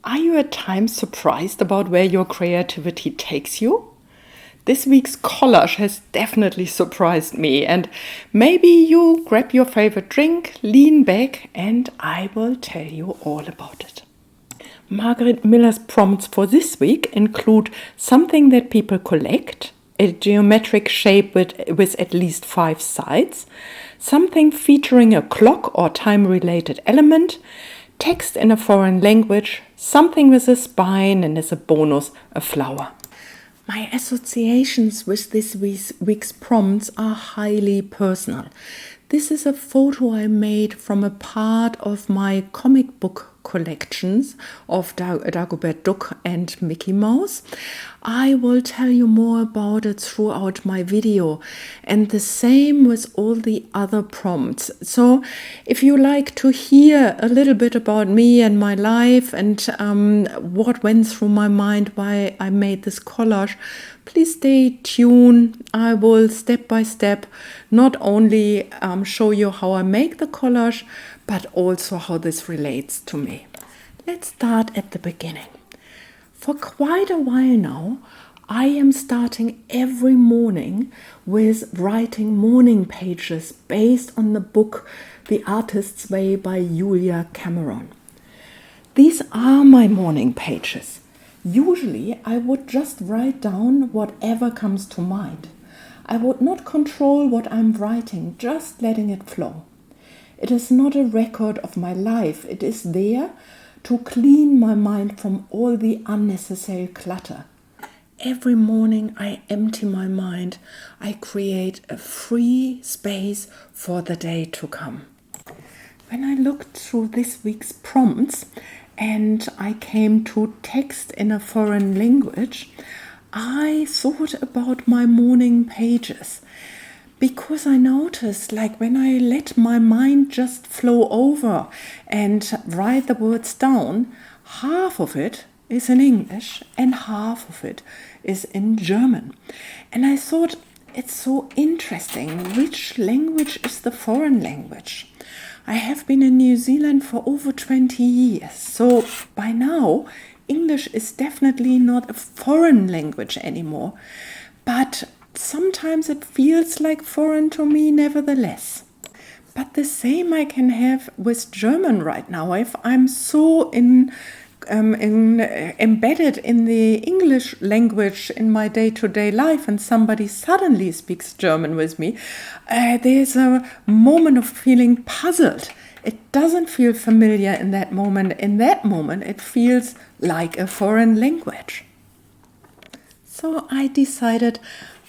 Are you at times surprised about where your creativity takes you? This week's collage has definitely surprised me, and maybe you grab your favorite drink, lean back, and I will tell you all about it. Margarete Miller's prompts for this week include something that people collect, a geometric shape with at least 5 sides, something featuring a clock or time-related element, text in a foreign language, something with a spine, and as a bonus, a flower. My associations with this week's prompts are highly personal. This is a photo I made from a part of my comic book collections of Dagobert Duck and Mickey Mouse. I will tell you more about it throughout my video, and the same with all the other prompts. So if you like to hear a little bit about me and my life and what went through my mind why I made this collage, please stay tuned. I will step by step not only show you how I make the collage, but also how this relates to me. Let's start at the beginning. For quite a while now, I am starting every morning with writing morning pages based on the book The Artist's Way by Julia Cameron. These are my morning pages. Usually, I would just write down whatever comes to mind. I would not control what I'm writing, just letting it flow. It is not a record of my life. It is there to clean my mind from all the unnecessary clutter. Every morning I empty my mind. I create a free space for the day to come. When I looked through this week's prompts and I came to text in a foreign language, I thought about my morning pages. Because I noticed, like when I let my mind just flow over and write the words down, half of it is in English and half of it is in German. And I thought it's so interesting. Which language is the foreign language? I have been in New Zealand for over 20 years. So by now, English is definitely not a foreign language anymore. But sometimes it feels like foreign to me nevertheless. But the same I can have with German right now. If I'm so embedded in the English language in my day-to-day life and somebody suddenly speaks German with me, there's a moment of feeling puzzled. It doesn't feel familiar in that moment. In that moment, it feels like a foreign language. So I decided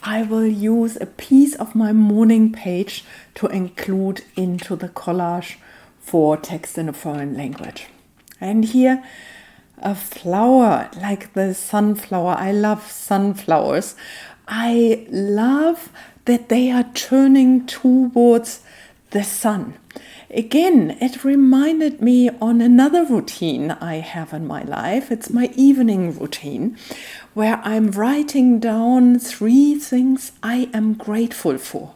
I will use a piece of my morning page to include into the collage for text in a foreign language. And here, a flower like the sunflower. I love sunflowers. I love that they are turning towards the sun. Again, it reminded me on another routine I have in my life. It's my evening routine, where I'm writing down 3 things I am grateful for.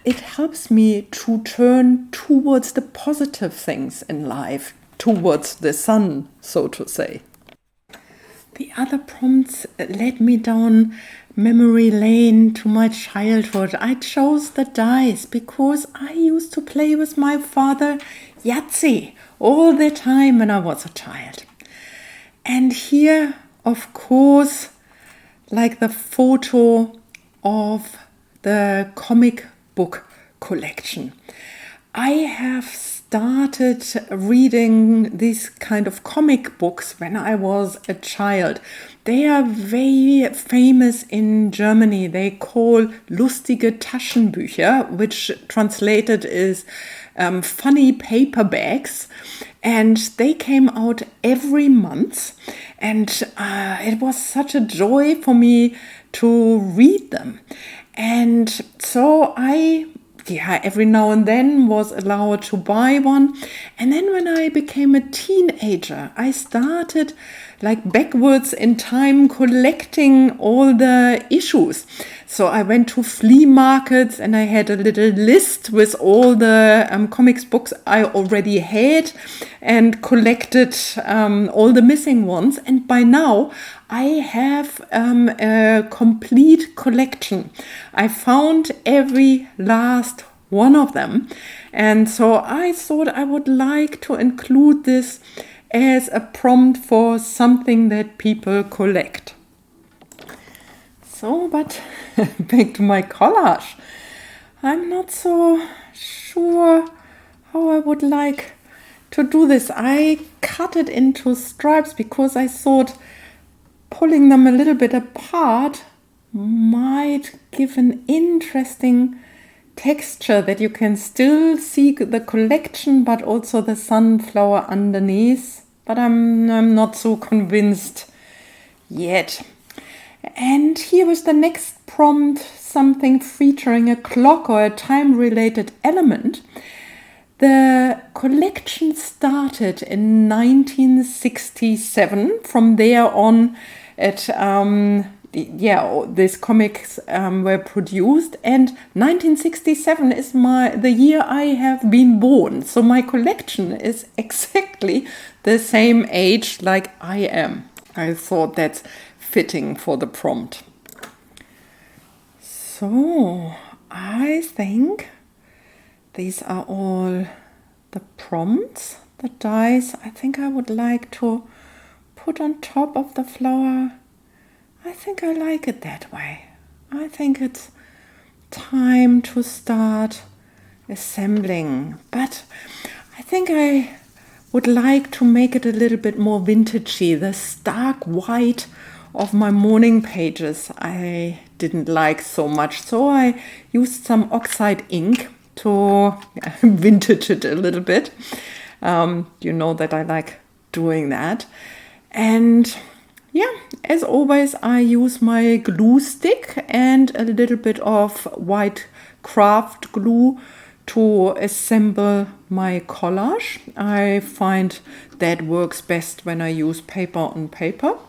It helps me to turn towards the positive things in life, towards the sun, so to say. The other prompts led me down memory lane to my childhood. I chose the dice because I used to play with my father Yahtzee all the time when I was a child. And here, of course, like the photo of the comic book collection. I have started reading these kind of comic books when I was a child. They are very famous in Germany. They call lustige Taschenbücher, which translated is funny paperbacks. And they came out every month. And it was such a joy for me to read them. And so every now and then was allowed to buy one. And then when I became a teenager, I started like backwards in time collecting all the issues. So I went to flea markets and I had a little list with all the comics books I already had and collected all the missing ones. And by now I have a complete collection. I found every last one of them. And so I thought I would like to include this as a prompt for something that people collect. So, but back to my collage. I'm not so sure how I would like to do this. I cut it into stripes because I thought pulling them a little bit apart might give an interesting texture that you can still see the collection but also the sunflower underneath. But I'm not so convinced yet. And here was the next prompt, something featuring a clock or a time-related element. The collection started in 1967. From there on, these comics were produced, and 1967 is the year I have been born. So my collection is exactly the same age like I am. I thought that's fitting for the prompt. So I think these are all the prompts, the dies I think I would like to put on top of the flower. I think I like it that way. I think it's time to start assembling, but I think I would like to make it a little bit more vintagey. The stark white of my morning pages I didn't like so much, so I used some oxide ink to vintage it a little bit. You know that I like doing that. And yeah, as always, I use my glue stick and a little bit of white craft glue to assemble my collage. I find that works best when I use paper on paper.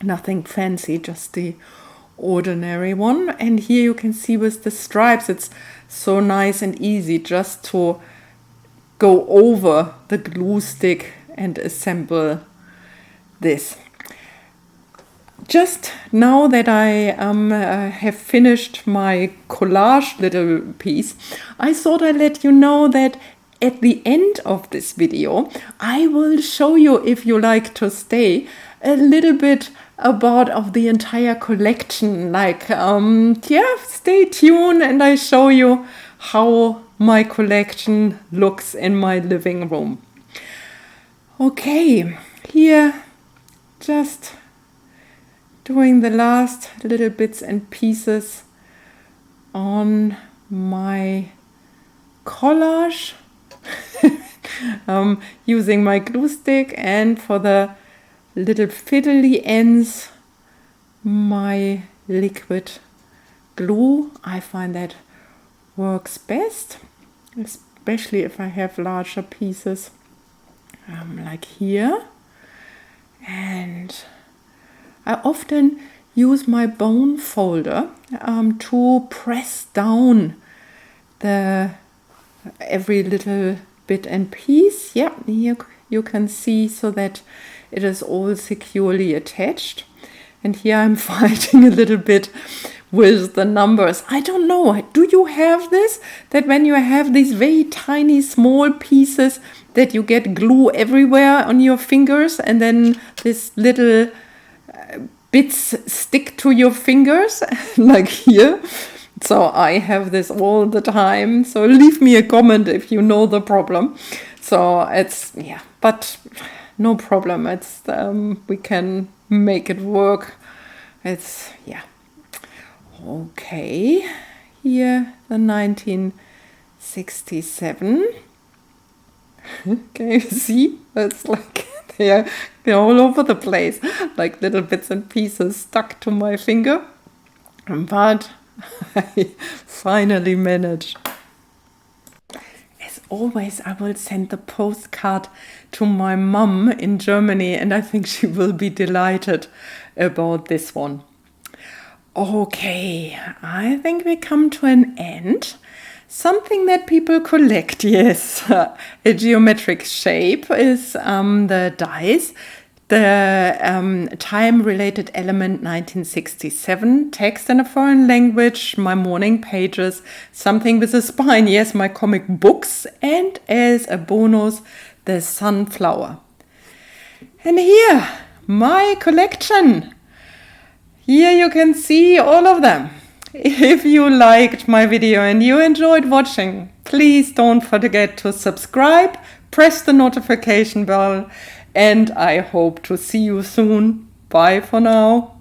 Nothing fancy, just the ordinary one. And here you can see with the stripes, it's so nice and easy just to go over the glue stick and assemble this. Just now that I have finished my collage little piece, I thought I'd let you know that at the end of this video, I will show you, if you like to stay, a little bit about of the entire collection. Like, stay tuned and I show you how my collection looks in my living room. Okay, here just doing the last little bits and pieces on my collage. Using my glue stick, and for the little fiddly ends, my liquid glue. I find that works best, especially if I have larger pieces like here. And I often use my bone folder to press down every little bit and piece. Yeah, here you can see, so that it is all securely attached. And here I'm fighting a little bit with the numbers. I don't know, do you have this? That when you have these very tiny small pieces that you get glue everywhere on your fingers, and then this little bits stick to your fingers, like here. So I have this all the time. So leave me a comment if you know the problem. So it's, but no problem. It's we can make it work. It's, Okay, here the 1967. Can you see? It's like they're all over the place, like little bits and pieces stuck to my finger. But I finally managed. As always, I will send the postcard to my mum in Germany, and I think she will be delighted about this one. Okay, I think we come to an end. Something that people collect, yes. A geometric shape is the dice. The time-related element 1967, text in a foreign language, my morning pages, something with a spine, yes, my comic books, and as a bonus, the sunflower. And here, my collection. Here you can see all of them. If you liked my video and you enjoyed watching, please don't forget to subscribe, press the notification bell, and I hope to see you soon. Bye for now.